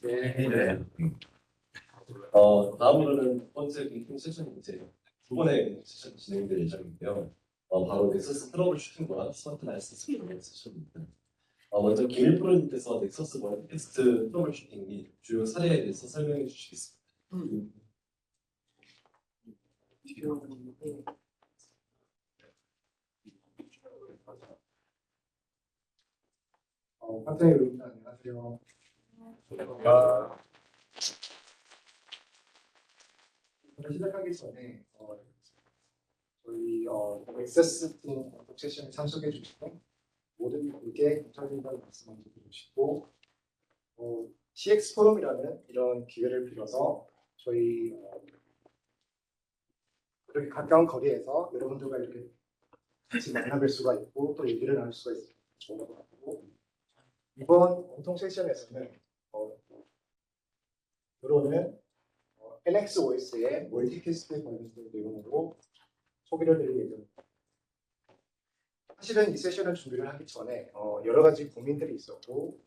네. 다음으로는 첫 번째 공통 세션이 이제 두 번의 세션 진행될 예정인데요. 바로 넥서스 트러블 슈팅과 스마트 라이선스 프로그램 세션입니다. 먼저 김일 프로님께서 넥서스 멀티캐스트 트러블 슈팅 및 주요 사례에 대해서 설명해 주시겠습니다. 파트너 여러분 안녕하세요. 시작하기 전에 저희 엑세스 팀 공통 세션에 참석해 주시고 모든 분께 감사드린다는 말씀을 드리고 싶고 CX 포럼이라는 이런 기회를 빌어서 저희 이렇게 가까운 거리에서 여러분들과 이렇게 같이 만나뵐 수가 있고 또 얘기를 나눌 수가 있어서 좋은 것 같고 이번 공통 세션에서는 주로는 NXOS의 멀티캐스트에 관련된 내용으로 소개를 드릴 예정입니다. 사실은 이 세션을 준비를 하기 전에 여러 가지 고민들이 있었고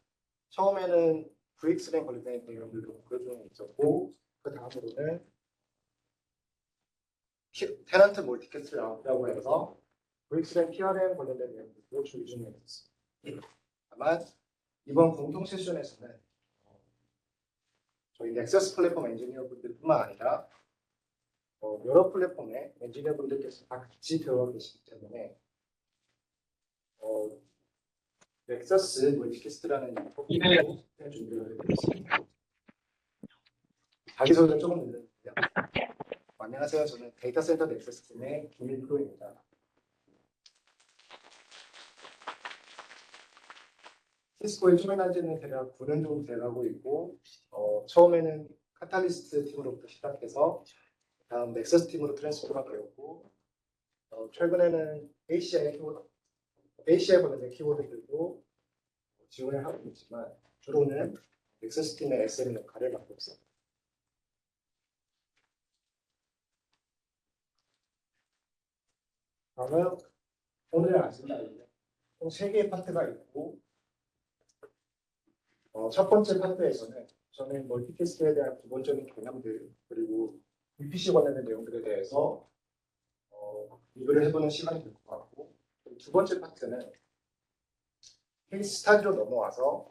처음에는 VXLAN 관련된 내용들도 보여주는 있었고 그 다음으로는 테넌트 멀티캐스트라고 해서 VXLAN PRM 관련된 내용들도 준비 중에 있었습니다. 다만 이번 공통 세션에서는 저희 넥서스 플랫폼 엔지니어분들뿐만 아니라 여러 플랫폼의 엔지니어분들께서 다 같이 들어가 계시기 때문에 넥서스 멀티캐스트라는 토픽으로 준비를 해드렸습니다. 자기소개를 조금 드릴게요. 안녕하세요. 저는 데이터 센터 넥서스 팀의 김일프로입니다. 시스코에 출연한 지는 대략 9년 정도 돼가고 있고 처음에는 카탈리스트 팀으로부터 시작해서 다음 넥서스 팀으로 트랜스포가 되었고 최근에는 ACI 관련된 키워드들도 지원을 하고 있지만 주로는 넥서스 팀의 SM 역할을 맡고 있습니다. 다음은 오늘 아침에 총 3개의 파트가 있고 첫 번째 파트에서는 저는 멀티캐스트에 대한 기본적인 개념들 그리고 VPC 관련된 내용들에 대해서 리뷰를 해보는 시간이 될 것 같고 두 번째 파트는 케이스 스타디로 넘어와서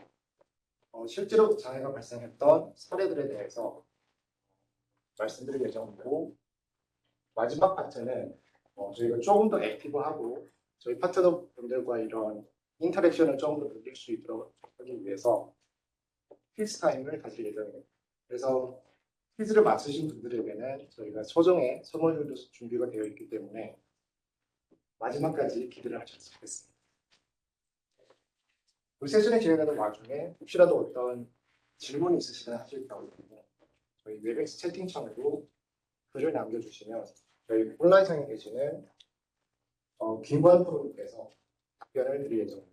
실제로 장애가 발생했던 사례들에 대해서 말씀드릴 예정이고 마지막 파트는 저희가 조금 더 액티브하고 저희 파트너분들과 이런 인터랙션을 조금 더 늘릴 수 있도록 하기 위해서 퀴즈 타임을 가질 예정입니다. 그래서 퀴즈를 맞추신 분들에게는 저희가 소정의 선물들도 준비가 되어 있기 때문에 마지막까지 기대를 하셨으면 좋겠습니다. 그 세션이 진행하는 와중에 혹시라도 어떤 질문이 있으시면 하실 경우에 저희 웹엑스 채팅창으로 글을 남겨주시면 저희 온라인상에 계시는 김관 프로님께서 답변을 드릴 예정입니다.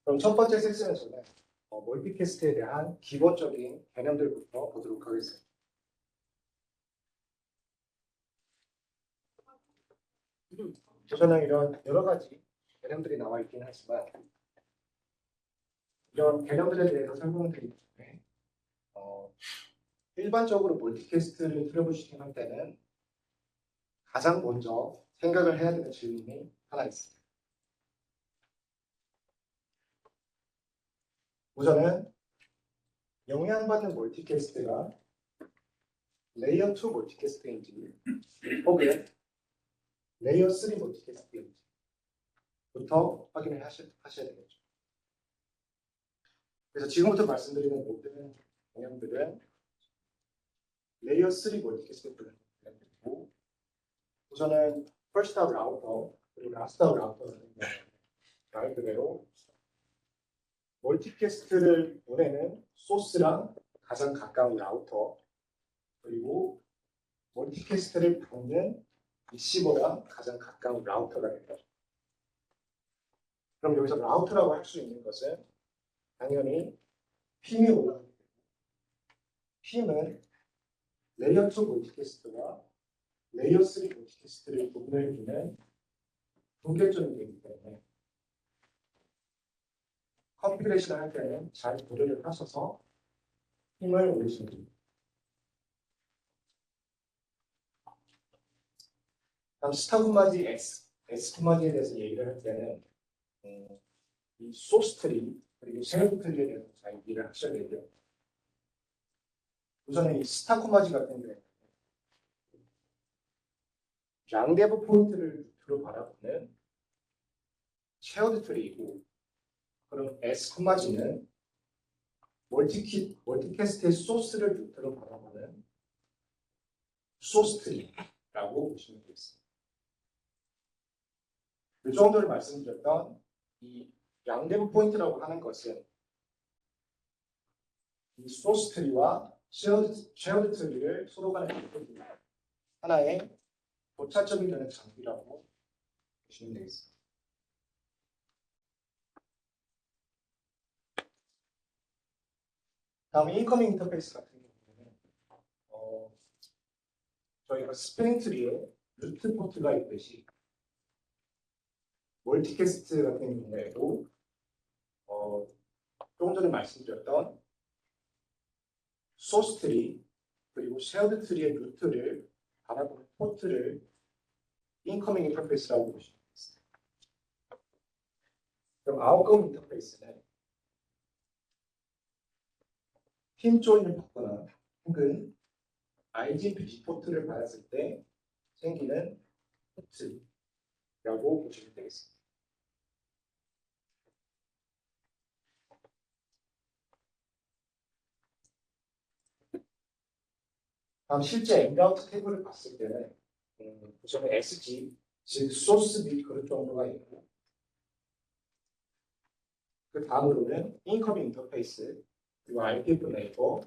그럼 첫 번째 세션에서는 멀티캐스트에 대한 기본적인 개념들부터 보도록 하겠습니다. 저는 이런 여러 가지 개념들이 나와 있긴 하지만 이런 개념들에 대해서 설명을 드리기 전에 일반적으로 멀티캐스트를 트러블슈팅할 때는 가장 먼저 생각을 해야 되는 질문이 하나 있습니다. 우선은 영향받는 멀티캐스트가 레이어 2 멀티캐스트인지 혹은 레이어 3 멀티캐스트인지부터 확인을 하셔야 되겠죠. 그래서 지금부터 말씀드리는 모든 개념들은 레이어 3 멀티캐스트를 개념들이고 우선은 first out router 그리고 last out router라는 말 그대로 멀티캐스트를 보내는 소스랑 가장 가까운 라우터 그리고 멀티캐스트를 받는 리시버랑 가장 가까운 라우터가 됩니다. 그럼 여기서 라우터라고 할 수 있는 것은 당연히 핌이 올라가게 되고 핌은 레이어 2 멀티캐스트와 레이어 3 멀티캐스트를 구분해주는 분계점이 되기 때문에 컨피그레이션을 할 때는 잘 고려를 하셔서 힘을 올리시면 됩니다. 다음 스타 구마지 S 구마지에 대해서 얘기를 할 때는 이 소스 트리 그리고 쉐이드 트리에 대해서 잘 이해를 하셔야 되고요. 우선은 이 스타 구마지 같은 경우에 양대부 포인트를 주로 바라보는 쉐어드 트리이고, 그럼 S 구마지는 멀티캐스트의 소스를 주로 바라보는 소스 트리라고 보시면 되겠습니다. 이 정도를 말씀드렸던 이 양대부 포인트라고 하는 것은 이 소스 트리와 쉐어드 트리를 서로 간에 하나의 고차점이 되는 장비라고 보시면 되겠습니다. 다음 인커밍 인터페이스 같은 경우는 저희가 스프링 트리에 루트 포트가 있듯이 멀티캐스트 같은 경우에도 조금 전에 말씀드렸던 소스 트리 그리고 쉐어드 트리의 루트를 바라보는 포트를 인커밍 인터페이스라고 보시면 되겠습니다. 그럼 아웃컴 인터페이스는 핀 조인을 받거나 혹은 IGP 포트를 받았을 때 생기는 포트라고 보시면 되겠습니다. 다음 실제 엔드아웃 테이블을 봤을 때는 우선 SG, 즉 소스 및 그룹 정도가 있고, 그 다음으로는 인커밍 인터페이스, 그리고 RPF 네이버,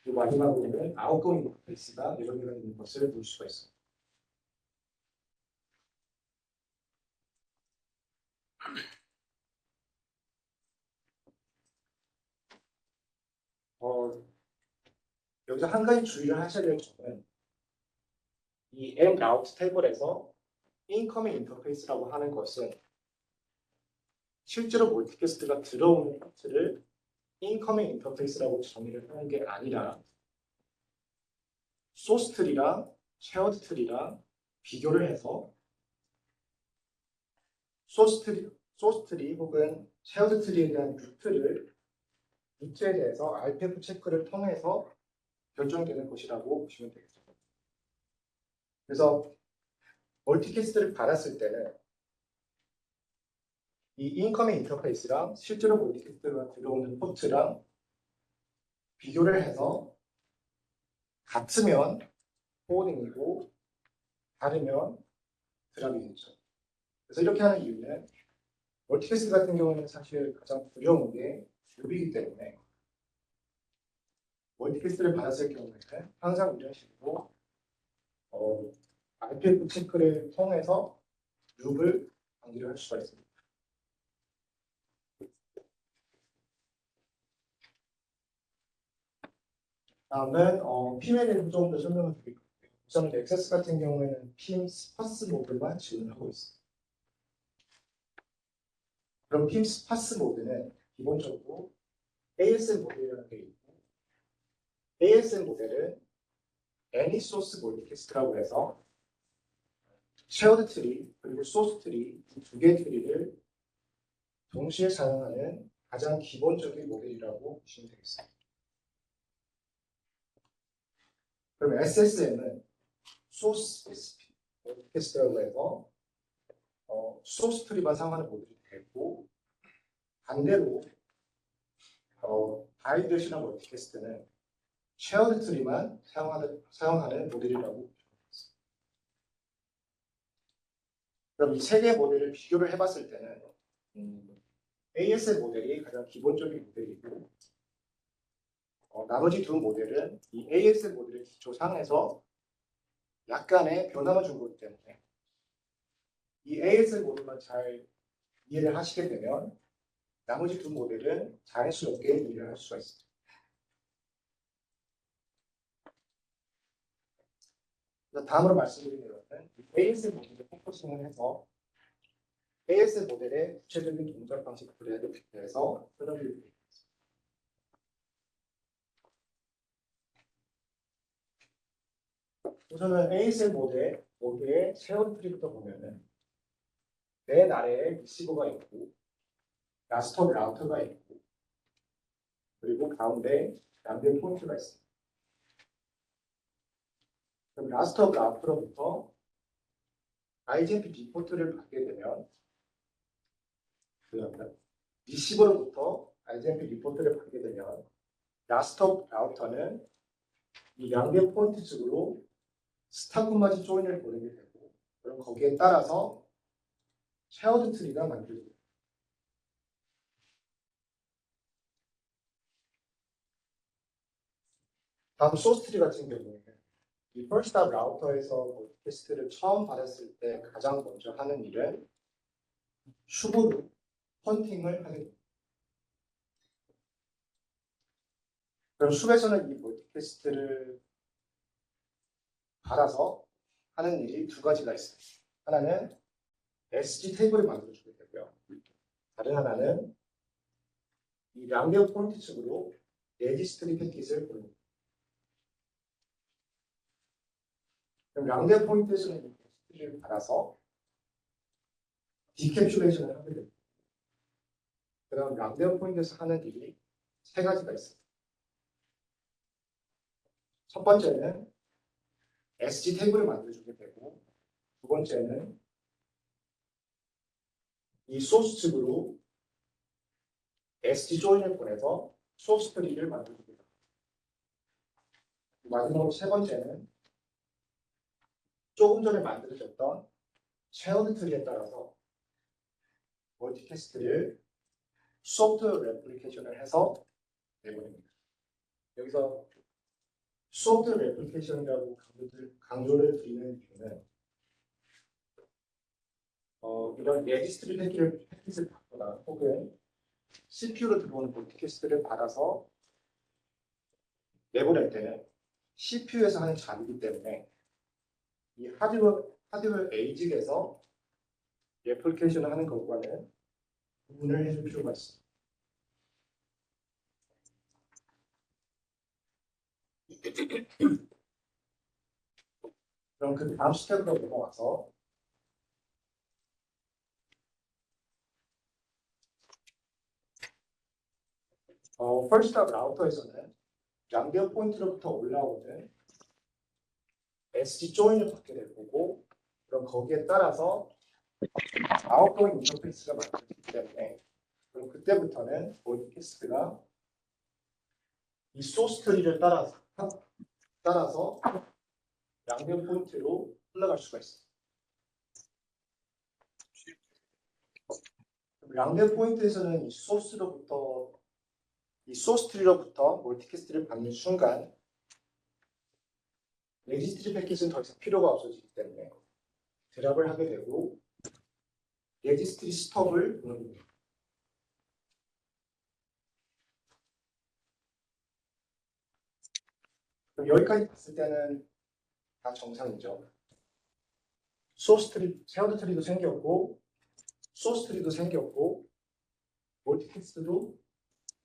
그리고 마지막으로는 아웃고잉 인터페이스가 연결되어 있는 것을 볼 수가 있습니다. 여기서 한 가지 주의를 하셔야 될 점은 이 M-Route 테이블에서 인커밍 인터페이스라고 하는 것은 실제로 멀티캐스트가 들어오는 포트를 인커밍 인터페이스라고 정의를 하는 게 아니라 소스 트리랑 쉐어드 트리랑 비교를 해서 소스 트리 혹은 쉐어드 트리에 대한 루트에 대해서 RPF 체크를 통해서 결정되는 것이라고 보시면 되겠죠. 그래서 멀티캐스트를 받았을 때는 이 인커밍 인터페이스랑 실제로 멀티캐스트가 들어오는 포트랑 비교를 해서 같으면 포워딩이고 다르면 드랍이겠죠. 그래서 이렇게 하는 이유는 멀티캐스트 같은 경우는 사실 가장 두려운 게 룹이기 때문에 멀티캐스트를 받았을 경우에는 항상 이런 식으로 RPF 체크를 통해서 룹을 관리를 할 수가 있습니다. 다음은 핌에 대해서 조금 더 설명을 드릴게요. 우선 넥서스 같은 경우에는 핌 스파스 모드만 지원하고 있습니다. 그럼 핌 스파스 모드는 기본적으로 ASM 모델이라는 게 있고, ASM 모델은 Any Source Multicast라고 해서 쉐어드 트리 그리고 소스 트리 두 개의 트리를 동시에 사용하는 가장 기본적인 모델이라고 보시면 되겠습니다. 그럼 SSM은 소스 스페시픽 멀티캐스트라고 해서 소스 트리만 사용하는 모델이 되고, 반대로 바이드레이션널 멀티캐스트는 쉐어드 트리만 사용하는 모델이라고 보시면 되겠습니다. 그럼 이 세 개의 모델을 비교를 해봤을 때는 ASL 모델이 가장 기본적인 모델이고, 나머지 두 모델은 이 ASL 모델의 기초상에서 약간의 변화만 준 거기 때문에 이 ASL 모델만 잘 이해를 하시게 되면 나머지 두 모델은 자연스럽게 이해를 할 수가 있습니다. 그래서 다음으로 말씀드린 내용은 ASL 모델을 포커싱을 해서 ASL 모델의 구체적인 동작 방식들에 대해서 설명드리겠습니다. 우선은 ASL 모델의 체험 트리부터 보면은 맨 아래에 리시버가 있고 라스터 라우터가 있고 그리고 가운데 양변 포인트가 있습니다. 그럼 라스터 라우터로부터 IGMP 리포트를 받게 되면 그러면 리시버로부터 IGMP 리포트를 받게 되면 라스터 라우터는 이 양변 포인트 쪽으로 스타코마지 조인을 보내게 되고 그럼 거기에 따라서 쉐어드 트리가 만들어집니다. 다음 소스 트리 같은 경우에는 이 first 라우터에서 리퀘스트를 처음 받았을 때 가장 먼저 하는 일은 슈브로 펀팅을 하게 됩니다. 그럼 숲에서는 이 리퀘스트를 받아서 하는 일이 두 가지가 있어요. 하나는 SG 테이블을 만들어주게 되고요. 다른 하나는 이 랑데오 포인트 측으로 레지스트리 패킷을 보냅니다. 그럼 랑데오 포인트에서는 이 패킷을 받아서 디캡슐레이션을 하게 됩니다. 그 다음 랑데오 포인트에서 하는 일이 세 가지가 있어요. 첫 번째는 SG 테이블을 만들어주게 되고 두 번째는 이 소스 측으로 SG 조인을 보내서 소스 트리를 만들어줍니다. 마지막으로 세 번째는 조금 전에 만들어졌던 쉐어드 트리에 따라서 멀티캐스트를 소프트웨어 레플리케이션을 해서 내보냅니다. 여기서 소프트웨어 레플리케이션이라고 강조를 드리는 이유는 이런 레지스트리 패킷을 받거나 혹은 CPU로 들어오는 멀티캐스트를 받아서 내보낼 때는 CPU에서 하는 작업이기 때문에 이 하드웨어 에이직에서 레플리케이션을 하는 것과는 구분을 해줄 필요가 있습니다. 그럼 그 다음 스텝으로 넘어가서 first 라우터에서는 양변 포인트로부터 올라오는 SG 조인을 받게 될 거고 그럼 거기에 따라서 아웃고잉 인터페이스가 만들어지기 때문에 그럼 그때부터는 멀티캐스트가 이 소스 트리를 따라서 양변 포인트로 흘러갈 수가 있습니다. 양변 포인트에서는 이 소스 트리로부터 멀티캐스트를 받는 순간 레지스트리 패킷은 더 이상 필요가 없어지기 때문에 드랍을 하게 되고 레지스트리 스톱을 보냅니다. 그럼 여기까지 봤을 때는 다 정상이죠. 소스 트리, 쉐어드 트리도 생겼고 소스 트리도 생겼고 멀티캐스트도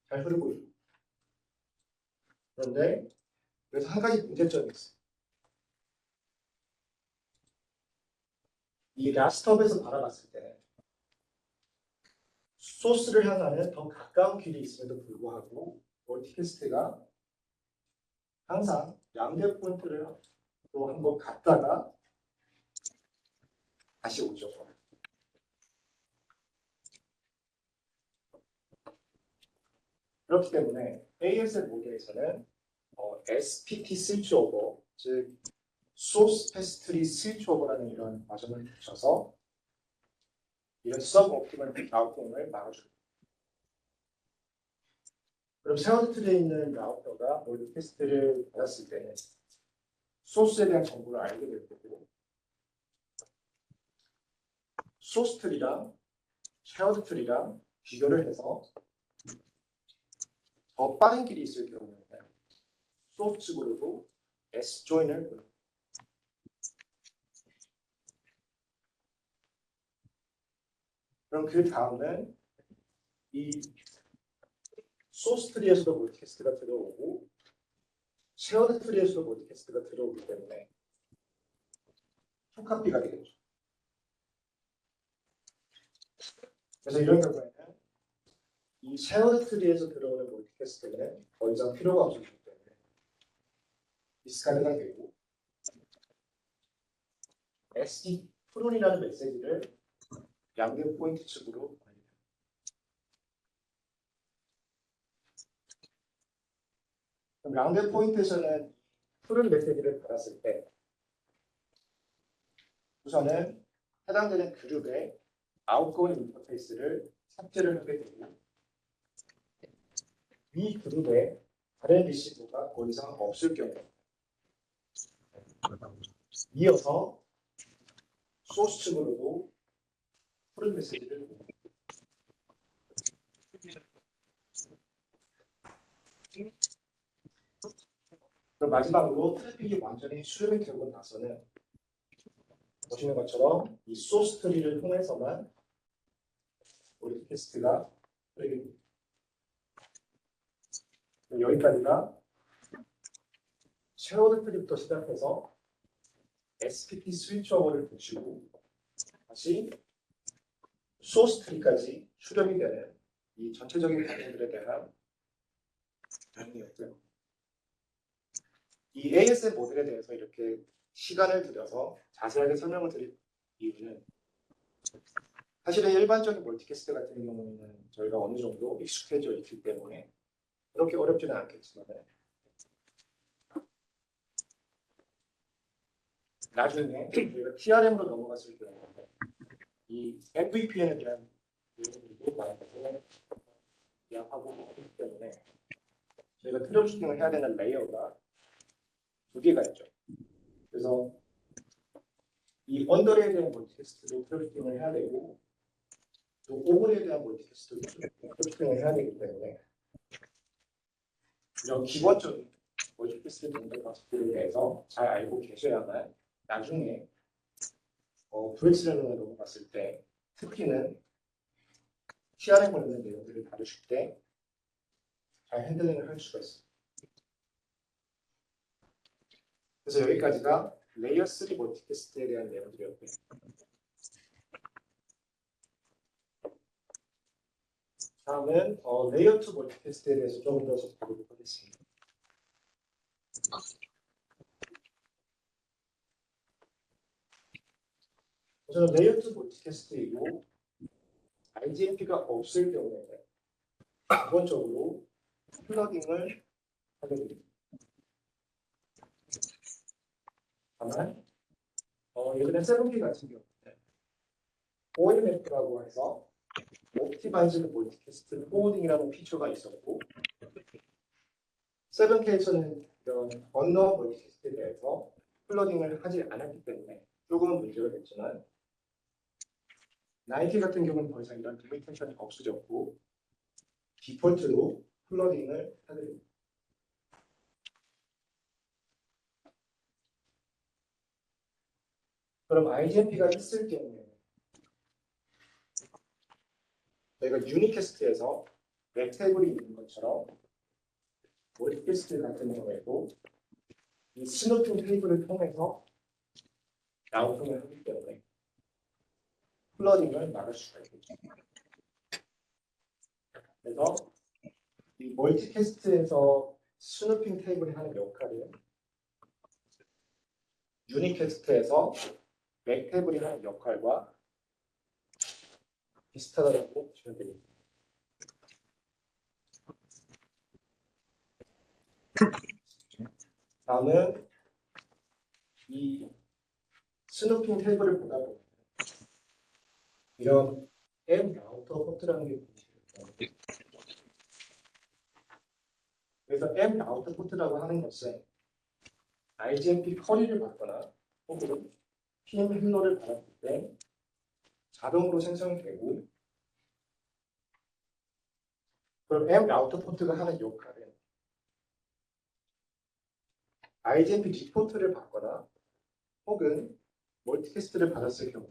잘 흐르고 있고 그런데 그래서 한 가지 문제점이 있어요. 이 라스트업에서 바라봤을 때 소스를 향하는 더 가까운 길이 있음에도 불구하고 멀티캐스트가 항상 양대 포인트를 또 한번 갔다가 다시 오죠. 그렇기 때문에 ASL 모델에서는 SPT 스위치 오버, 즉 소스 패스트리 스위치 오버라는 이런 과정을 거쳐서 이런 서브 옵티멀 라우팅을 막아줍니다. 그럼 쉐어드 트리에 있는 라우터가 멀티캐스트를 받았을 때는 소스에 대한 정보를 알게 될 거고 소스 트리랑 쉐어드 트리랑 비교를 해서 더 빠른 길이 있을 경우에는 소스 측으로도 S 조인을 보냅니다. 그럼 그 다음은 이 소스 트리에서도 멀티캐스트가 들어오고 쉐어드 트리에서도 멀티캐스트가 들어오기 때문에 투카피가 되겠죠. 그래서 이런 경우에는 이 쉐어드 트리에서 들어오는 멀티캐스트는 더 이상 필요가 없기 때문에 디스카드가 되고 SD 프론이라는 메시지를 양대 포인트 측으로 보냅니다. 그럼 양대 포인트에서는 프론 메시지를 받았을 때 우선은 해당되는 그룹의 아웃고잉 인터페이스를 삭제를 하게 되고 이 그룹에 다른 리시버가 더 이상 없을 경우 이어서 소스 측으로도 프론 메시지를 보냅니다. 그럼 마지막으로 트래픽이 완전히 수렴이 되고 나서는 보시는 것처럼 이 소스 트리를 통해서만 멀티캐스트가 흐르게 여기까지가 쉐어드 트리부터 시작해서 SPT 스위치오버를 붙이고 다시 소스 트리까지 수렴이 되는 이 전체적인 과정들에 대한 내용이었고요. 이 ASM 모델에 대해서 이렇게 시간을 들여서 자세하게 설명을 드릴 이유는 사실은 일반적인 멀티캐스트 같은 경우에는 저희가 어느 정도 익숙해져 있기 때문에 그렇게 어렵지는 않겠지만 나중에 저희가 TRM으로 넘어갔을 경우 이 MVPN에 대한 내용들도 많이 예약하고 있기 때문에 저희가 트러블슈팅을 해야 되는 레이어가 두 개가 있죠. 그래서 이 언더레에 대한 멀티캐스트도 트러블슈팅을 해야 되고 또 오버레에 대한 멀티캐스트도 트러블슈팅을 해야 되기 때문에 이런 기본적인 멀티캐스트 동작 방식들에 대해서 잘 알고 계셔야만 나중에 VXLAN으로 넘어갔을 때 특히는 TRM 관련된 내용들을 다루실 때 잘 핸들링을 할 수가 있습니다. 그래서 여기까지가 레이어 3 멀티캐스트에 대한 내용들이었고요. 다음은 레이어 2 멀티캐스트에 대해서 조금 더 다루도록 하겠습니다. 우선 레이어 2 멀티캐스트이고 IGMP가 없을 경우에는 기본적으로 플러깅을 하게 됩니다. 다만 예전에 7K 같은 경우는 OMF라고 해서 옵티마이즈 멀티캐스트 포워딩이라는 피처가 있었고 7K에서는 이런 언어 멀티캐스트에 대해서 플러깅을 하지 않았기 때문에 조금은 문제가 됐지만 9K 같은 경우는 더 이상 이런 리미테이션이 없어졌고 디폴트로 플러깅을 하게 됩니다. 그럼 IGMP가 있을 경우에 저희가 유니캐스트에서 웹 테이블이 있는 것처럼 멀티캐스트 같은 경우에도 이 스누핑 테이블을 통해서 라우팅을 하기 때문에 플러깅을 막을 수가 있겠죠. 그래서 이 멀티캐스트에서 스누핑 테이블이 하는 역할은 유니캐스트에서 웹 테이블이 하는 역할과 비슷하다고 보시면 됩니다. 다음은 이 스누핑 테이블을 보다 보면 이런 M 라우터 포트라는 게 보이시죠? 그래서 M 라우터 포트라고 하는 것은 IGMP 커리를 받거나 혹은 PM 힐러를 받았을 때 자동으로 생성이 되고 그럼 M 라우터 포트가 하는 역할은 IGMP 리포트를 받거나 혹은 멀티캐스트를 받았을 경우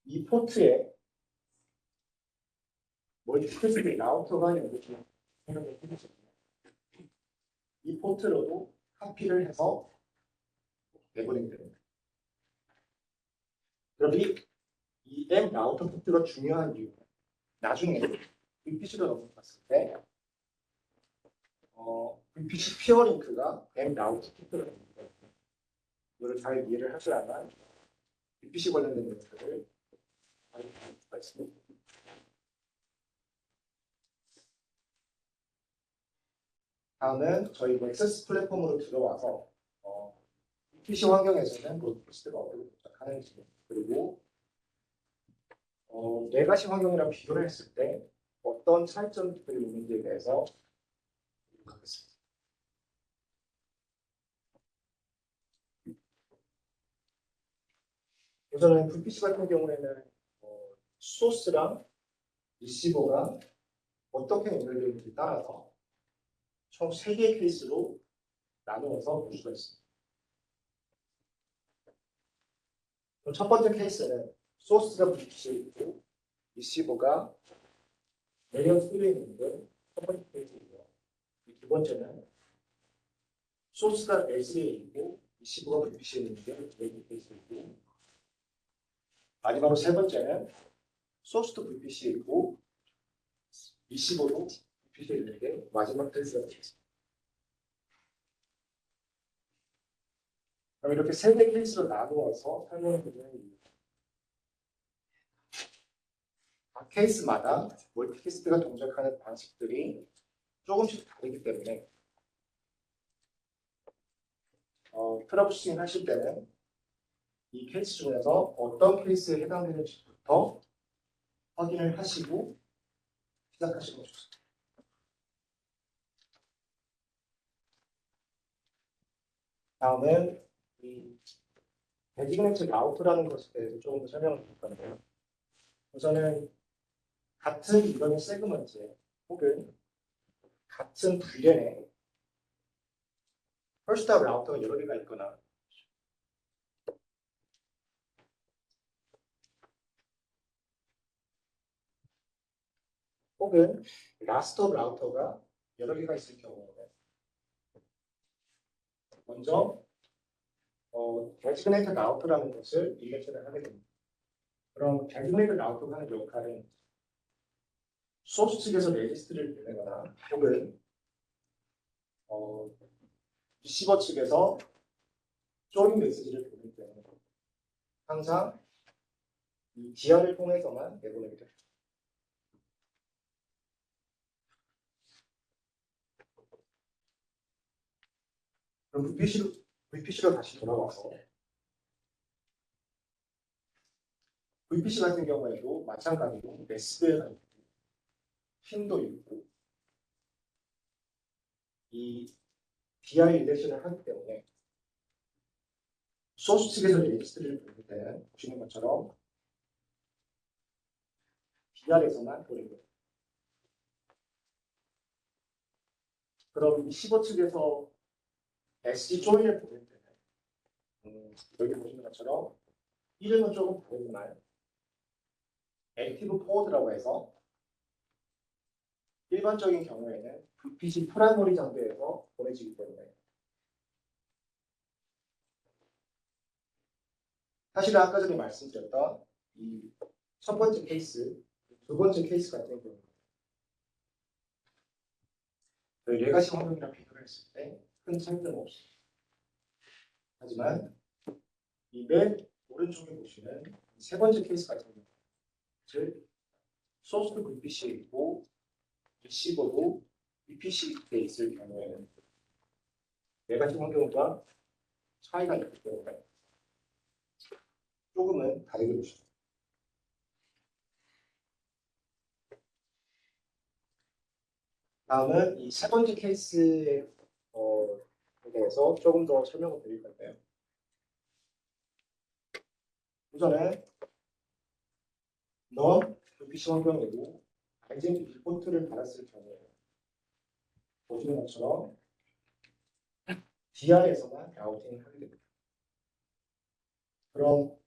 이 포트에 멀티캐스팅 라우터가 연결되어 이 포트로도 카피를 해서 내보내게 됩니다. 그럼 이 M 라우터 포트가 중요한 이유는 나중에 VPC로 넘어갔을 때 VPC 피어링크가 M 라우터 포트로 됩니다. 이걸 잘 이해를 하셔야만 VPC 관련된 것들을 알 수가 있습니다. 다음은 저희 넥서스 플랫폼으로 들어와서 VPC 환경에서는 로드캐스트가 어떻게 도착하는지 그리고 레가시 환경이랑 비교를 했을 때 어떤 차이점들이 있는지에 대해서 하겠습니다. 우선은 VPC 같은 경우에는 소스랑 리시버가 어떻게 연결되는지 따라서 총 3개의 케이스로 나누어서 볼 수가 있습니다. 그럼 첫 번째 케이스는 소스가 VPC에 있고 리시버가 내려 쓰여 있는데 첫 번째 케이스이고요. 두 번째는 소스가 SE에 있고 리시버가 VPC에 있는데 두 번째 케이스이고 마지막으로 세 번째는 소스도 VPC에 있고 리시버도 VPC에 있는데 마지막 케이스가 되겠습니다. 그럼 이렇게 3개 케이스로 나누어서 설명을 드리는 이유. 각 케이스마다 멀티캐스트가 동작하는 방식들이 조금씩 다르기 때문에 트러블슈팅 하실 때는 이 케이스 중에서 어떤 케이스에 해당되는지부터 확인을 하시고 시작하시면 좋습니다. 다음은 이 데지그네이트 라우터라는 것에 대해서 조금 더 설명을 드릴 건데요. 우선은 같은 이런 세그먼트에 혹은 같은 VLAN에 퍼스트업 라우터가 여러 개가 있거나 혹은 라스트업 라우터가 여러 개가 있을 경우에는 먼저 데지그네이트 라우터라는 것을 일렉션을 하게 됩니다. 그럼 데지그네이트 라우터가 하는 역할은 소스 측에서 레지스트를 보내거나 혹은 리시버 측에서 조인 메시지를 보낼 때는 항상 이 DR을 통해서만 내보내게 됩니다. 그럼 VPC로 다시 돌아와서 VPC 같은 경우에도 마찬가지로 SBL가 있고 핀도 있고 이 DI 일렉션을 하기 때문에 소스 측에서 레지스트를 보낼 때는 보시는 것처럼 DR에서만 보내게 됩니다. 그럼 리시버 측에서 SG 조인을 보낼 때는 여기 보시는 것처럼 이름은 조금 다르지만 액티브 포워드라고 해서 일반적인 경우에는 VPC 프라이머리 장비에서 보내지기 때문에 사실 아까 전에 말씀드렸던 이 첫 번째 케이스, 두 번째 케이스 같은 경우는 레가시 환경이랑 비교를 했을 때 큰 차이점 없이 하지만 이 맨 오른쪽에 보시는 세 번째 케이스 같은 경우는 즉 소스도 VPC에 있고 리시버도 VPC에 있을 경우에는 레가시 환경과 차이가 있기 때문에 조금은 다르게 보시죠. 다음은 이 세 번째 케이스에 대해서 조금 더 설명을 드릴 건데요. 우선은 넌 VPC 환경이고 아이덴티 리포트를 받았을 경우에 보시는 것처럼 DR에서만 라우팅을 하게 됩니다. 그럼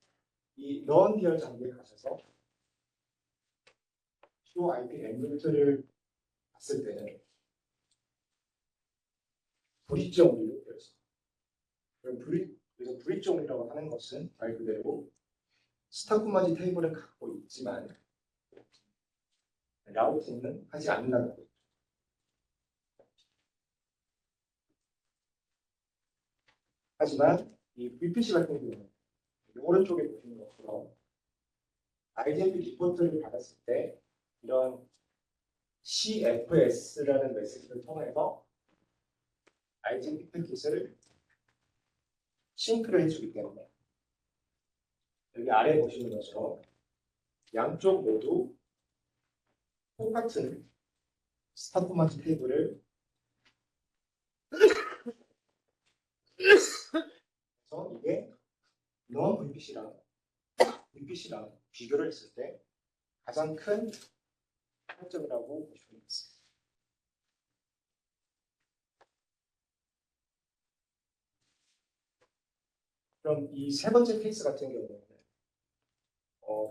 이 non-tier 장비에 가셔서 show IP end를 봤을 때는 브릿지 only로 되어 있습니다. 그래서 브릿지 only라고 하는 것은 말 그대로 스타코마지 테이블을 갖고 있지만 라우팅은 하지 않는다는 거죠. 하지만 이 VPC 같은 경우는 오른쪽에 보시는 것처럼 IDMP 리포트를 받았을 때 이런 CFS라는 메시지를 통해서 IDMP 패킷을 싱크를 해주기 때문에 여기 아래 보시는 것처럼 양쪽 모두 똑같은 스타코마지 테이블을 그래서 이게 non VPC랑 비교를 했을 때 가장 큰 차이점이라고 보시면 됩니다. 그럼 이 세 번째 케이스 같은 경우는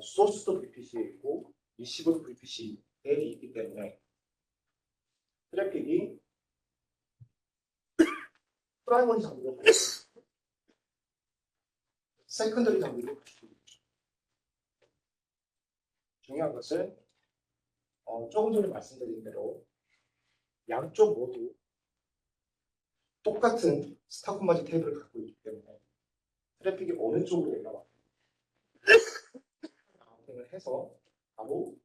소스도 VPC에 있고 리시브도 VPC에 있기 때문에 트래픽이 프라이머리 장비로 세컨더리 장비로 중요한 것은 조금 전에 말씀드린 대로 양쪽 모두 똑같은 스타코마지 테이블을 갖고 있기 때문에 트래픽이 어느 쪽으로 올라와 라우팅을 해서 바로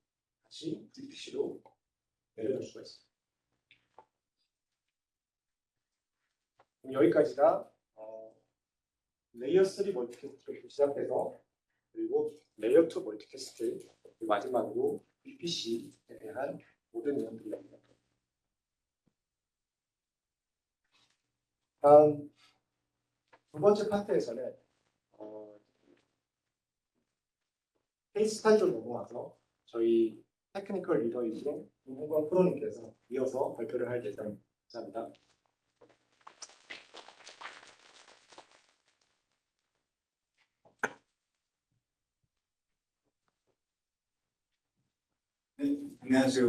다시 VPC로 내려올 수가 있습니다. 여기까지가 레이어 3 멀티캐스트로 시작해서 그리고 레이어 2 멀티캐스트 마지막으로 VPC에 대한 모든 내용들입니다. 다음 두 번째 파트에서는 케이스 스타디로 넘어와서 저희 테크니컬 리더이신 김홍건 프로님께서 이어서 발표를 할 예정입니다. 감사합니다. 네, 안녕하세요.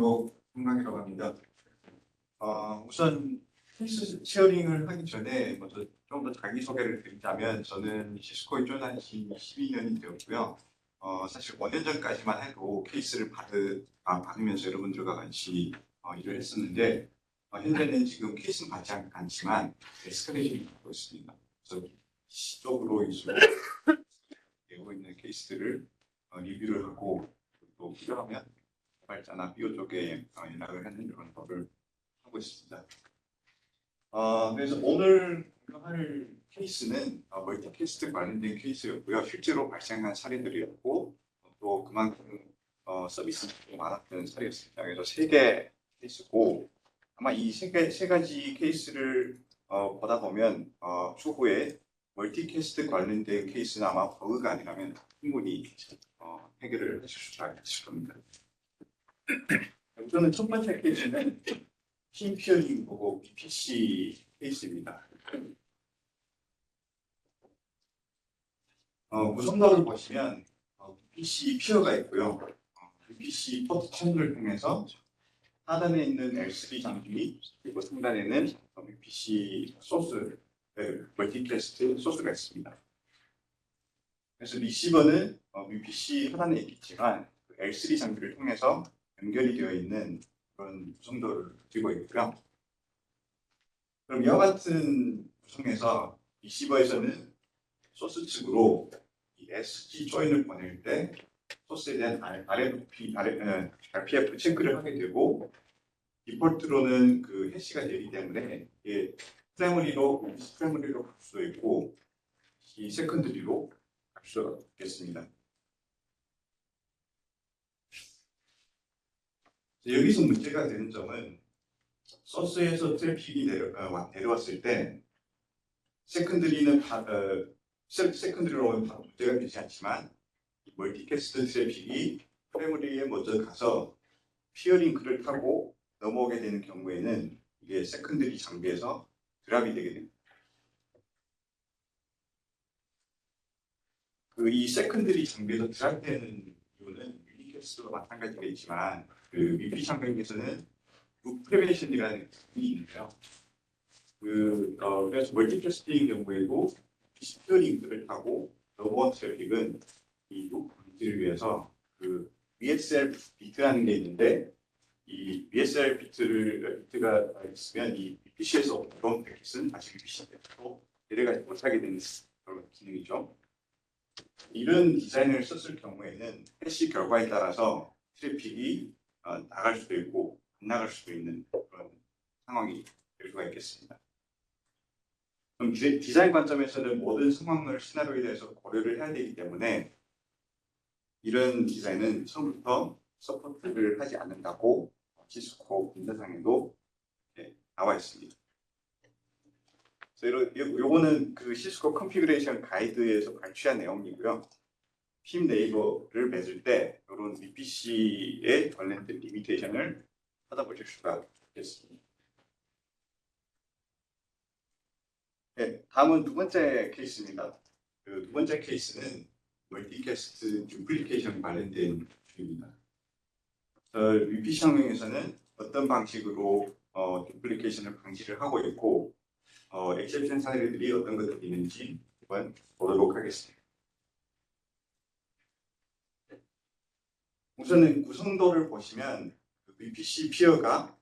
홍강이라고 합니다. 우선 케이스 쉐어링을 하기 전에 먼저 좀 더 자기소개를 드리자면 저는 시스코에 졸업한 지 12년이 되었고요. 사실 5년 전까지만 해도 케이스를 받으면서 여러분들과 같이 일을 했었는데 현재는 지금 케이스는 받지 않지만 에스컬레이션이 받고 있습니다. 그래서 시적으로 내고 있는 케이스들을 리뷰를 하고 또 필요하면 발자나 비오 쪽에 연락을 하는 이런 거를 하고 있습니다. 그래서 오늘 할 케이스는 멀티캐스트 관련된 케이스였고요. 실제로 발생한 사례들이었고 또 그만큼 서비스가 많았던 사례였습니다. 그래서 3개 케이스고 아마 이 세 가지 케이스를 보다 보면 추후에 멀티캐스트 관련된 케이스는 아마 버그가 아니라면 충분히 해결을 하실 수 있을 겁니다. 우선은 첫 번째 케이스는 팀 피어링 보고 VPC 케이스입니다. 구성도를 보시면 VPC 피어가 있고요. VPC 포트 채널을 통해서 하단에 있는 L3 장비 그리고 상단에는 VPC 소스, 멀티캐스트 소스가 있습니다. 그래서 리시버는 VPC 하단에 있겠지만 L3 장비를 통해서 연결이 되어 있는 그런 구성도를 가지고 있고요. 그럼 이와 같은 구성에서 리시버에서는 소스 측으로 이 SG 조인을 보낼 때 소스에 대한 RPF 체크를 하게 되고 디폴트로는 그 해시가 되기 때문에 이게 프라이머리로 갈 수도 있고 이 세컨드리로 갈 수가 있겠습니다. 여기서 문제가 되는 점은 소스에서 트래픽이 내려왔을 때 세컨드리로 오면 바로 문제가 되지 않지만 멀티캐스트 트래픽이 프라이머리에 먼저 가서 피어링크를 타고 넘어오게 되는 경우에는 이게 세컨드리 장비에서 드랍이 되게 됩니다. 그 이 세컨드리 장비에서 드랍되는 이유는 유니캐스트도 마찬가지겠지만 그 위피 장비에서는 루프레베이션이라는 기능이 있는데요. 그래서 멀티캐스팅 경우에도 스티어링들을 타고 넘버원 트래픽은 이 루프 비트를 위해서 그 VSL 비트라는 게 있는데 이 VSL 비트가 있으면 이 PC에서 들어온 패킷은 다시 PC로 내려가지 못하게 되는 그런 기능이죠. 이런 디자인을 썼을 경우에는 해시 결과에 따라서 트래픽이 나갈 수도 있고 안 나갈 수도 있는 그런 상황이 될 수가 있겠습니다. 그럼 디자인 관점에서는 모든 상황을 시나리오에 대해서 고려를 해야 되기 때문에 이런 디자인은 처음부터 서포트를 하지 않는다고 시스코 분자상에도 나와 있습니다. 그래서 요거는 그 시스코 컨피그레이션 가이드에서 발췌한 내용이고요. 팀 네이버를 맺을 때 이런 VPC에 관련된 리미테이션을 찾아보실 수가 있겠습니다. 네, 다음은 두 번째 케이스입니다. 그 두 번째 케이스는 멀티캐스트 듀플리케이션 관련된 주입니다. VPC 환경에서는 어떤 방식으로 듀플리케이션을 방지를 하고 있고 엑셉션 사례들이 어떤 것들이 있는지 한번 보도록 하겠습니다. 우선은 구성도를 보시면 VPC 피어가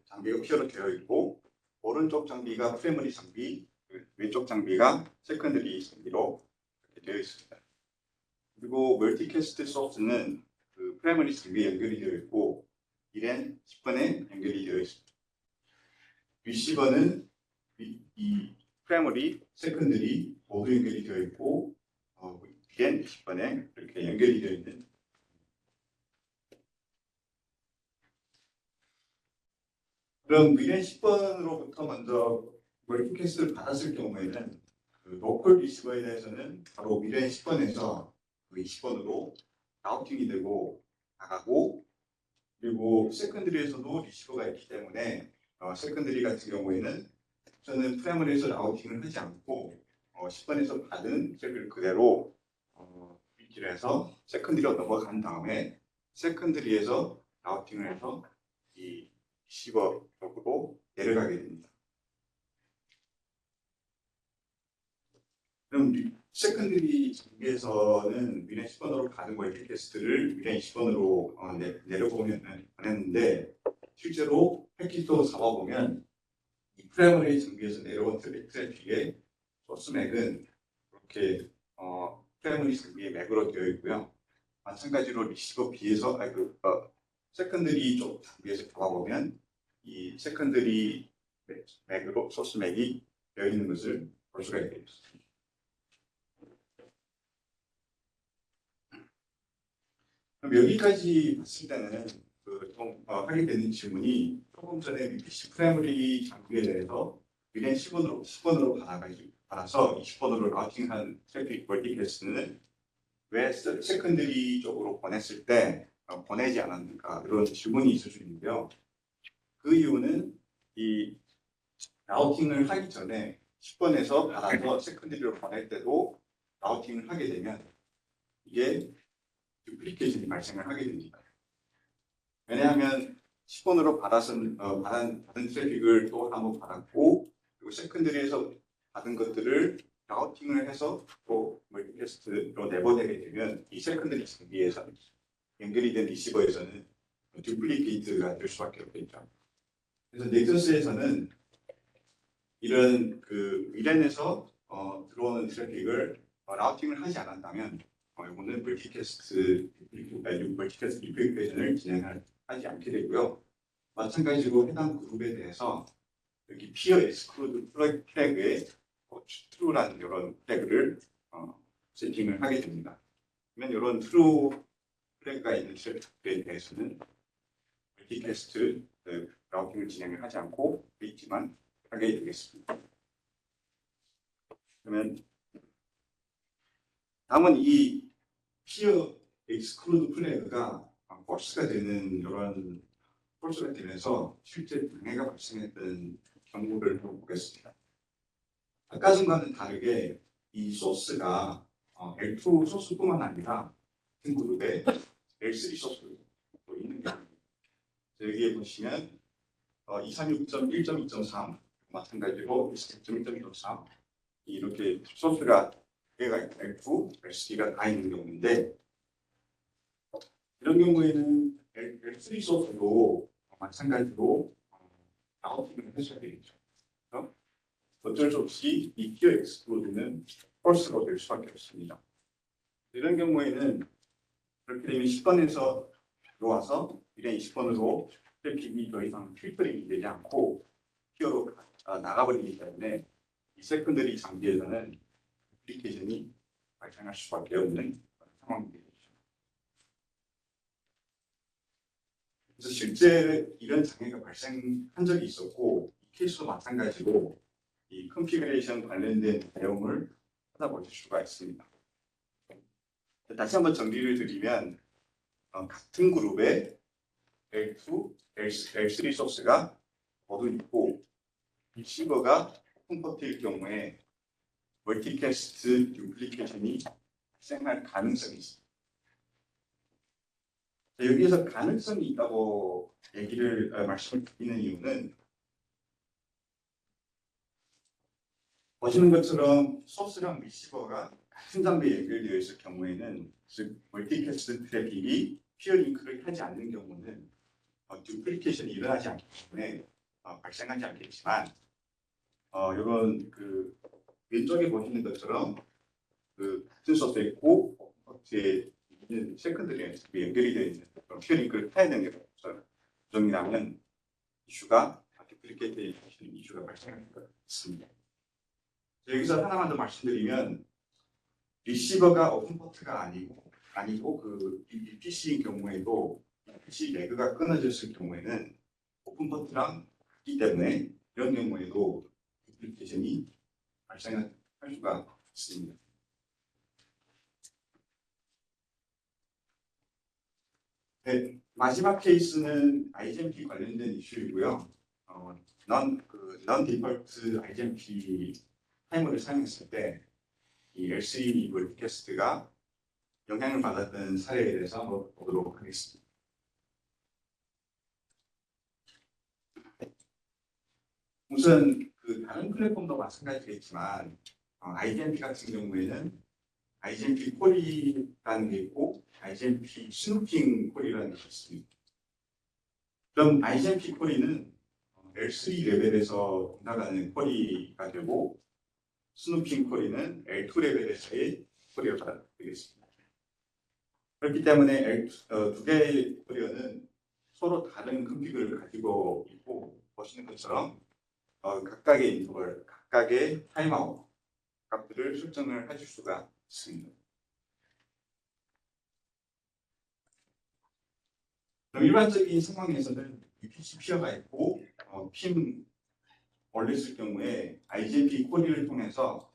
장비가 피어로 되어 있고 오른쪽 장비가 프라이머리 장비, 왼쪽 장비가 세컨더리 장비로 이렇게 되어 있습니다. 그리고 멀티캐스트 소스는 그 프라이머리 장비에 연결이 되어 있고 1N 10번에 연결이 되어 있습니다. 리시버는 이 프라이머리, 세컨더리 모두 연결이 되어 있고 1N 10번에 이렇게 연결이 되어 있는 그럼 미래 10번으로부터 먼저 멀티캐스트를 받았을 경우에는 그 로컬 리시버에 대해서는 바로 미래 10번에서 그 20번으로 라우팅이 되고 나가고 그리고 세컨드리에서도 리시버가 있기 때문에 세컨드리 같은 경우에는 저는 프라이머리에서 라우팅을 하지 않고 10번에서 받은 트래픽을 그대로 위키를 해서 세컨드리로 넘어간 다음에 세컨드리에서 라우팅을 해서 이 리시버 쪽으로 내려가게 됩니다. 그럼 세컨드리 장비에서는 위렌 10번으로 가는 멀티캐스트를 위렌 20번으로 보냈는데 실제로 패킷도 잡아보면 이 프라이머리 장비에서 내려온 트래픽의 소스 맥은 이렇게 프라이머리 장비의 맥으로 되어 있고요. 마찬가지로 리시버 B에서 세컨드리 쪽 장비에서 잡아보면 이 세컨드리 맥으로 소스 맥이 되어 있는 것을 볼 수가 있겠습니다. 그럼 여기까지 봤을 때는 좀 하게 되는 질문이 조금 전에 VPC 프라이머리 장비에 대해서 위렌 10번으로 받아서 20번으로 라우팅한 트래픽 멀티캐스트는 왜 세컨드리 쪽으로 보냈을 때 보내지 않았는가 이런 질문이 있을 수 있는데요. 그 이유는 이 라우팅을 하기 전에 10번에서 받아서 세컨드리로 보낼 때도 라우팅을 하게 되면 이게 듀플리케이션이 발생을 하게 됩니다. 왜냐하면 10번으로 받은 트래픽을 또 한번 받았고 그리고 세컨드리에서 받은 것들을 라우팅을 해서 또 멀티캐스트로 내보내게 되면 이 세컨드리 장비에서 연결이 된 리시버에서는 듀플리케이트가 될 수밖에 없겠죠. 그래서 넥서스에서는 이런 그 위렌에서 들어오는 트래픽을 라우팅을 하지 않았다면 이거는 멀티캐스트 리플리케이션을 진행하지 않게 되고요. 마찬가지로 해당 그룹에 대해서 여기 피어 엑스클루드 플래그에 true라는 이런 플래그를 세팅을 하게 됩니다. 그러면 이런 true 플래그가 있는 트래픽에 대해서는 멀티캐스트 라우팅을 진행을 하지 않고 있지만 하게 되겠습니다. 그러면 다음은 이 피어 엑스클루드 플래그가 폴스가 되는 이런 폴스가 되면서 실제 방해가 발생했던 경우를 보겠습니다. 아까 전과는 다르게 이 소스가 L2 소스뿐만 아니라 같은 그룹에 L3 소스도 있는 경우. 여기에 보시면 236.1.2.3 마찬가지로 236.1.2.3 이렇게 소스가 개가 L2, L3가 다 있는 경우인데 이런 경우에는 L3 소스도 마찬가지로 아웃팅을 해줘야 되겠죠. 그래서 어쩔 수 없이 이 티어 엑스플로드는 펄스가 될 수밖에 없습니다. 이런 경우에는 그렇게 되면 10번에서 들어와서 이런 20번으로 트래픽이 더 이상 필터링이 되지 않고 티어로 나가버리기 때문에 이 세컨더리 장비에서는 애플리케이션이 발생할 수밖에 없는 상황입니다. 그래서 실제 이런 장애가 발생한 적이 있었고 이 케이스도 마찬가지로 이 컨피그레이션 관련된 내용을 찾아보실 수가 있습니다. 다시 한번 정리를 드리면 같은 그룹에 L2, L3 소스가 모두 있고 리시버가 컴포트일 경우에 멀티캐스트 듀플리케이션이 발생할 가능성이 있습니다. 여기에서 가능성이 있다고 말씀을 드리는 이유는 보시는 것처럼 소스랑 리시버가 같은 장비에 연결되어 있을 경우에는 즉 멀티캐스트 트래픽이 피어 링크를 하지 않는 경우는 듀플리케이션이 일어나지 않기 때문에 발생하지 않겠지만 이런 그 왼쪽에 보시는 것처럼 그 같은 소스에 있고 뒤에 있는 세컨드리 연결이 되어 있는 피어 링크를 타야 되는 게 정이라면 이슈가 듀플리케이션 이슈가 발생할 것 같습니다. 여기서 하나만 더 말씀드리면 리시버가 오픈포트가 아니고 그 UPC인 경우에도 UPC 레그가 끊어졌을 경우에는 오픈포트랑 있기 때문에 이런 경우에도 듀플리케이션이 발생할 수가 있습니다. 네, 마지막 케이스는 IGMP 관련된 이슈이고요. non-default IGMP 타이머를 사용했을 때 이 L3 멀티캐스트가 영향을 받았던 사례에 대해서 한번 보도록 하겠습니다. 우선 그 다른 플랫폼도 마찬가지겠지만 IGMP 같은 경우에는 IGMP 콜이라는 게 있고 IGMP 스누핑 콜이라는 게 있습니다. 그럼 IGMP 콜이는 L3 레벨에서 나가는 콜이가 되고 스누핑 콜이는 L2 레벨에서의 콜리어가 되겠습니다. 그렇기 때문에 두 개의 콜리어는 서로 다른 컨피그를 가지고 있고 보시는 것처럼 각각의 인터벌, 각각의 타임아웃 값들을 설정을 하실 수가 있습니다. 그럼 일반적인 상황에서는 UPC 피어가 있고 핀 올렸을 경우에 IGMP 코디를 통해서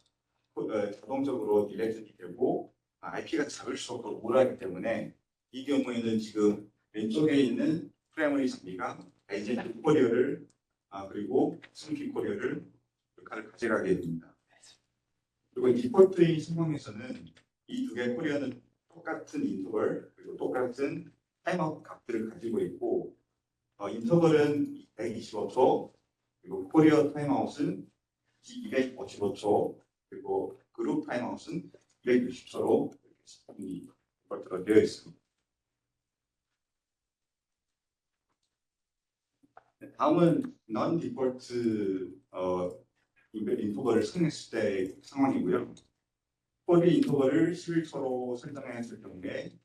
자동적으로 디렉션이 되고 IP가 작을수록 오르기 때문에 이 경우에는 지금 왼쪽에 있는 프라이머리 장비가 IGMP 코디어를 그리고 스누핑 코디어를 역할을 가져가게 됩니다. 그리고 디폴트인 상황에서는 이 두 개의 코디어는 똑같은 인터벌 그리고 똑같은 타임아웃 값들을 가지고 있고 인터벌은 125초 그리고 코리어 타임아웃은 255초 그리고 그룹 타임아웃은 260초로 이렇게 되어 있습니다. 다음은 non-default 인터벌을 사용했을 때 상황이고요. 코리 인터벌을 11초로 설정했을 경우에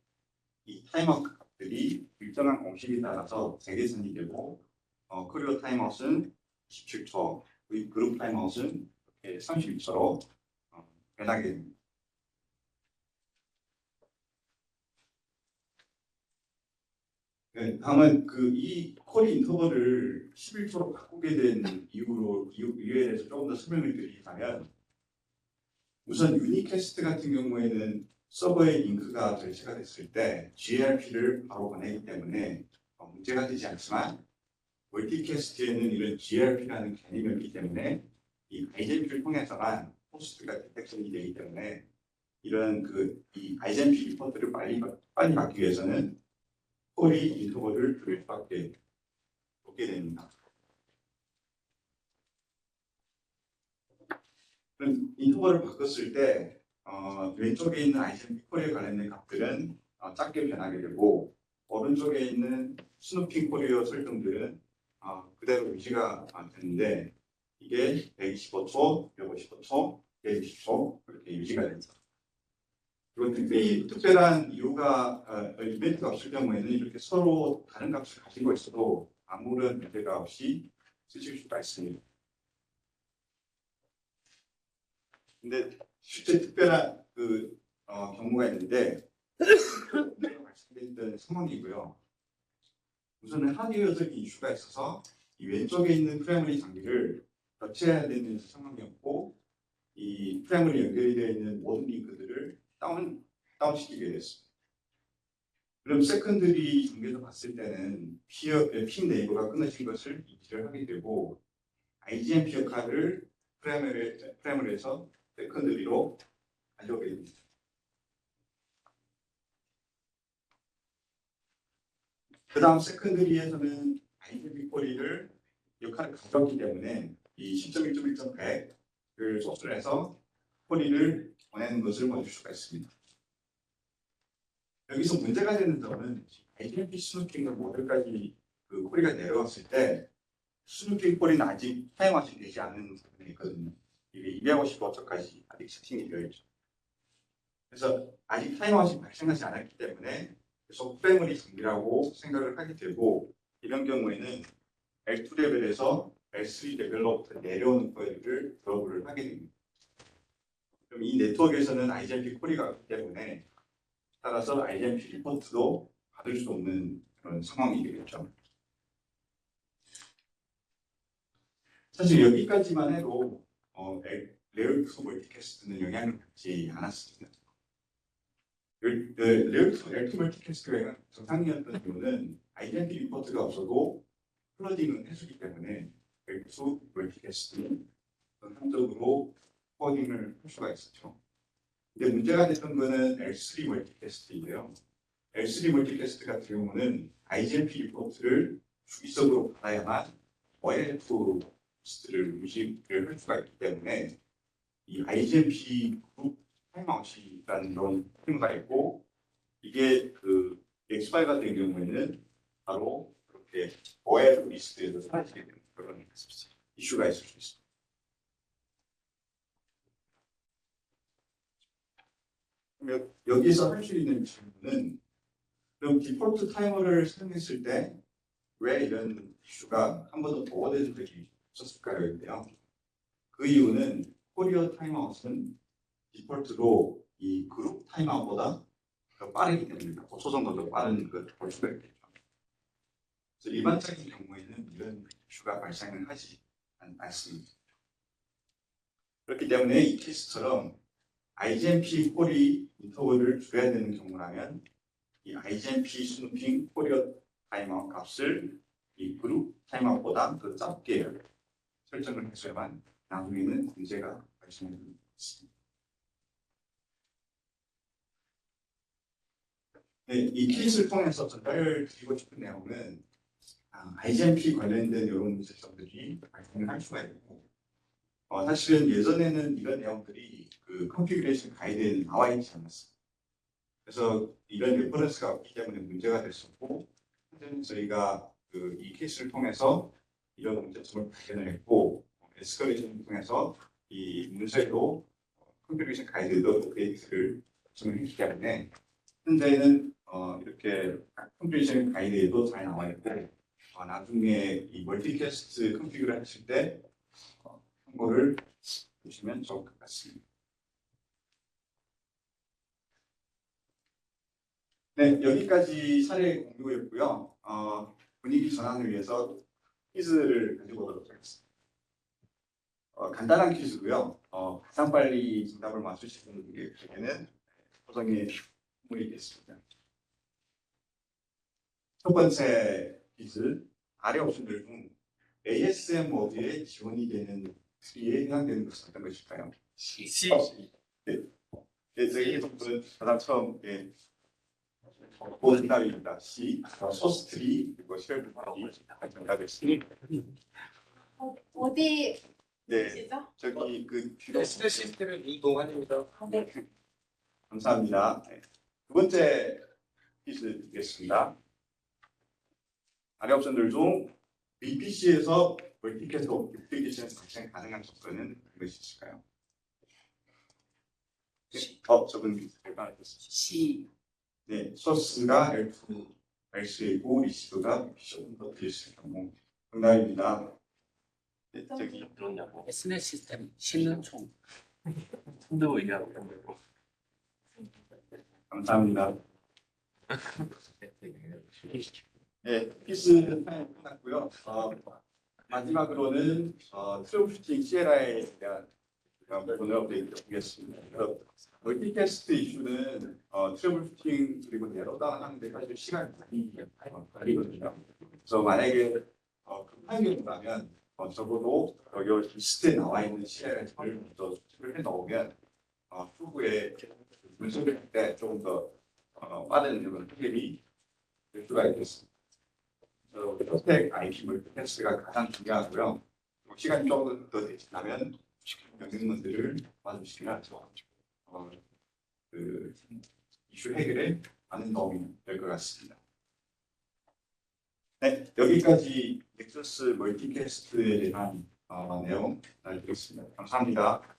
이 타임아웃 값들이 일정한 공식에 따라서 재계산이 되고 코리어 타임아웃은 17초, 그룹 타임아웃은 32초로 변하게 됩니다. 네, 다음은 이 콜 인터벌을 11초로 바꾸게 된 이유에 대해서 조금 더 설명을 드리자면 우선 유니캐스트 같은 경우에는 서버에 링크가 절차가 됐을 때 GRP를 바로 보내기 때문에 문제가 되지 않지만 멀티캐스트에는 이런 GRP라는 개념이 없기 때문에 이 IGMP를 통해서만 호스트가 디텍션이 되기 때문에 이런 이 IGMP 리포트를 빨리 받기 위해서는 콜이 인터벌을 줄일 수밖에 없게 됩니다. 그럼 인터벌을 바꿨을 때 왼쪽에 있는 IGMP 콜에 관련된 값들은 작게 변하게 되고 오른쪽에 있는 스누핑 코리어 설정들은 그대로 유지가 되는데 이게 125초, 155초, 120초 이렇게 유지가 됩니다. 그리고 특별한 이유가 이벤트가 없을 경우에는 이렇게 서로 다른 값을 가지고 있어도 아무런 문제가 없이 쓰실 수가 있습니다. 근데 실제 특별한 경우가 있는데 오늘 말씀드렸던 상황이고요. 우선은 하드웨어적인 이슈가 있어서 이 왼쪽에 있는 프라이머리 장비를 교체해야 되는 상황이었고 이 프라이머리 연결이 되어 있는 모든 링크들을 다운시키게 됐습니다. 그럼 세컨드리 중에서 봤을 때는 핀 네이버가 끊어진 것을 인지를 하게 되고 IGMP 역할을 프라이머리에서 세컨드리로 가져오게 됩니다. 그 다음 세컨드리에서는 IGMP 콜리를 역할을 가져왔기 때문에 이 10.1.1.100을 소스를 해서 콜리를 보내는 것을 봐줄 수가 있습니다. 여기서 문제가 되는 점은 IGMP 스누핑 모델까지 콜리가 내려왔을 때 스누핑 콜리는 아직 사용하시 되지 않는 부분이 있거든요. 이게 255초까지 아직 세팅이 되어 있죠. 그래서 아직 타이머가 발생하지 않았기 때문에 계속 프라이머리 장비라고 생각을 하게 되고 이런 경우에는 L2 레벨에서 L3 레벨로부터 내려오는 코일을 드러브를 하게 됩니다. 그럼 이 네트워크에서는 IGMP 콜이가 없기 때문에 따라서 IGMP 리포트도 받을 수 없는 그런 상황이 되겠죠. 사실 여기까지만 해도 레어2 멀티캐스트는 영향을 받지 않았습니다. 레어2 L2 멀티캐스트가 정상이었던 이유는 IGMP 리포트가 없어도 플러딩은 해주기 때문에 L2 멀티캐스트는 정상적으로 코딩을 할 수가 있었죠. 근데 문제가 됐던 거는 L3 멀티캐스트인데요. L3 멀티캐스트 같은 경우는 IGMP 리포트를 주기적으로 받아야만 OL2 리스트를 유지를 할 수가 있기 때문에 이 IGMP 그룹 타임아웃이라는 그런 테마가 있고 이게 X5 같은 경우에는 바로 그렇게 OL 리스트에서 사라지게 되는 그런 이슈가 있을 수 있습니다. 여기서 할 수 있는 질문은 그럼 디폴트 타이머를 사용했을 때 왜 이런 이슈가 한 번도 보고된 적이 없었을까요?인데요. 그 이유는 코리어 타임아웃은 디폴트로 이 그룹 타임아웃보다 더 빠르기 때문입니다. 5초 정도 더 빠른 걸 볼 수가 있겠죠. 그래서 일반적인 경우에는 이런 이슈가 발생을 하지 않습니다. 그렇기 때문에 이 케이스처럼 IGMP 콜이 인터벌을 줘야 되는 경우라면 이 IGMP 스누핑 코리어 타임아웃 값을 이 그룹 타임아웃보다 더 짧게 설정을 해줘야만 나중에는 문제가 발생하는 것입니다. 네, 이 케이스를 통해서 전달드리고 싶은 내용은 IGMP 관련된 이런 문제점들이 발생할 수가 있고 사실은 예전에는 이런 내용들이 컨피그레이션 가이드에 나와 있지 않았습니다. 그래서 이런 레퍼런스가 없기 때문에 문제가 됐었고 현재는 저희가 이 케이스를 통해서 이런 문제점을 발견을 했고 에스컬레이션을 통해서 이 문제로 컨피그레이션 가이드도 업데이트를 진행했기 때문에 현재는 이렇게 컨피그레이션 가이드에도 잘 나와 있고 나중에 이 멀티캐스트 컨피그를 하실 때 참고를 보시면 좋을 것 같습니다. 네, 여기까지 사례 공유였고요. 분위기 전환을 위해서 퀴즈를 가지고 오도록 하겠습니다. 간단한 퀴즈고요. 가장 빨리 정답을 맞추시는 분에게는 포장의 선물이 있겠습니다. 첫 번째 퀴즈, 아래 옵션들 중 ASM 모드에 지원이 되는 트리에 해당되는 것은 어떤 것일까요? C. 네. 예, 저희 분은 가장 처음 본 정답입니다. C 소스트리 그리고 쉘프리 정답이었습니다. 어디 네, 시죠? 저기 그 SNS 시스템의 이동환입니다. 네. 감사합니다. 네. 두 번째 퀴즈 드리겠습니다. 아래 옵션들 중 VPC에서 멀티캐스트 어플리케이션 발생 가능한 접근은 무엇이 있을까요? 네, 적은 퀴즈가 알겠습니다. C. 네, 소스가 L2X이고 리시브가 VPC로 되었을 경우 정답입니다. 네, 저기 SNS 시스템 씹는 총. 손도 얘기하고 감사합니다. 네, 퀴즈 타임 끝났고요. 마지막으로는 트러블슈팅 CLI에 대한 부분을 업데이트 드리겠습니다. 멀티캐스트 이슈는 트러블슈팅 그리고 내로다운 하는데 사실 시간이 많이 걸리거든요. 그래서 만약에 급한 경우라면 적어도 여기 리스트에 나와 있는 CLI를 먼저 수집을 해 넣으면 후에 분석을 할 때 조금 더 빠른 그런 해결이 될 수가 있겠습니다. 스택 IP 멀티캐스트가 가장 중요하고요. 시간이 조금 더 되시다면 영역문들을 맞으시면 그 이슈 해결에 많은 도움이 될 것 같습니다. 네, 여기까지 넥서스 멀티캐스트에 대한 내용 알려드리겠습니다. 감사합니다.